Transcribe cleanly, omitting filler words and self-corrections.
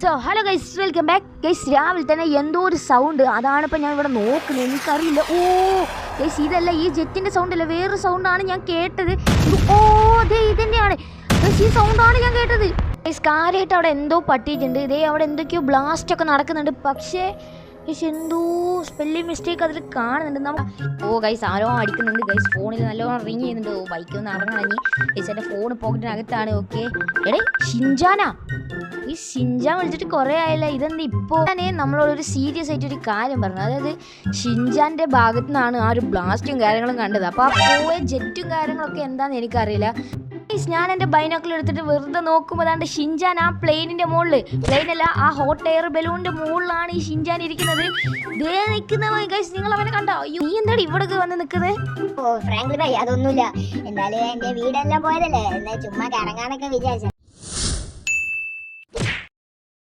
So hello guys, welcome back guys. രാവിലെ തന്നെ എന്തോ ഒരു സൗണ്ട്, അതാണിപ്പോൾ ഞാൻ ഇവിടെ നോക്കുന്നത്. എനിക്കറിയില്ല. ഓ ഗൈസ്, ഇതല്ല, ഈ ജെറ്റിൻ്റെ സൗണ്ട് അല്ല, വേറൊരു സൗണ്ടാണ് ഞാൻ കേട്ടത്. ഓ ദേ ഇതന്നെയാണ് ഗൈസ്, ഈ സൗണ്ടാണ് ഞാൻ കേട്ടത് ഗൈസ്. കാര്യമായിട്ട് അവിടെ എന്തോ പറ്റിയിട്ടുണ്ട്. ഇതേ അവിടെ എന്തൊക്കെയോ ബ്ലാസ്റ്റ് ഒക്കെ നടക്കുന്നുണ്ട്. പക്ഷേ ഗൈസ് എന്തോ സ്പെല്ലിംഗ് മിസ്റ്റേക്ക് അതിൽ കാണുന്നുണ്ട്. ഓ ഗൈസ്, ആരോ അടിക്കുന്നുണ്ട് ഗൈസ്. ഫോണിൽ നല്ലോണം റിങ് ചെയ്യുന്നുണ്ട്. ഓ ബൈക്കിൽ നിന്ന് ഇറങ്ങണി ഗൈസ്. എൻ്റെ ഫോൺ പോക്കറ്റിനകത്താണ്. ഓക്കെ എടേ ഷിൻജാനാ, ഈ ഷിൻജാൻ വിളിച്ചിട്ട് കുറേ ആയില്ല. ഇതെന്താ ഇപ്പോൾ നമ്മളോടൊരു സീരിയസ് ആയിട്ടൊരു കാര്യം പറഞ്ഞു. അതായത് ഷിൻജാൻ്റെ ഭാഗത്തു നിന്നാണ് ആ ഒരു ബ്ലാസ്റ്റും കാര്യങ്ങളും കണ്ടത്. അപ്പോൾ ആ പോയ ജെറ്റും കാര്യങ്ങളൊക്കെ എന്താണെന്ന് എനിക്കറിയില്ല. ഞാൻ എൻ്റെ ബൈനോക്കുലർ എടുത്തിട്ട് വെറുതെ നോക്കുമ്പോൾ അതാണ്ട് ഷിൻജാൻ ആ പ്ലെയിനിൻ്റെ മുകളിൽ, പ്ലെയിനല്ല ആ ഹോട്ട് എയർ ബലൂണിൻ്റെ മുകളിലാണ് ഈ ഷിൻജാൻ ഇരിക്കുന്നത്. ദേ നിൽക്കുന്ന ഗൈസ്, നിങ്ങൾ അവനെ കണ്ടോ? അയ്യോ, നീ എന്താണ് ഇവിടെ വന്ന് നിൽക്കുന്നത്? ഓ ഫ്രാങ്ക്ലി ഭായി, അതൊന്നുമില്ല. എന്തായാലും എൻ്റെ വീടെല്ലാം പോയതല്ലേ, എന്നാ ചുമ്മാ കറങ്ങാനൊക്കെ വിചാരിച്ച.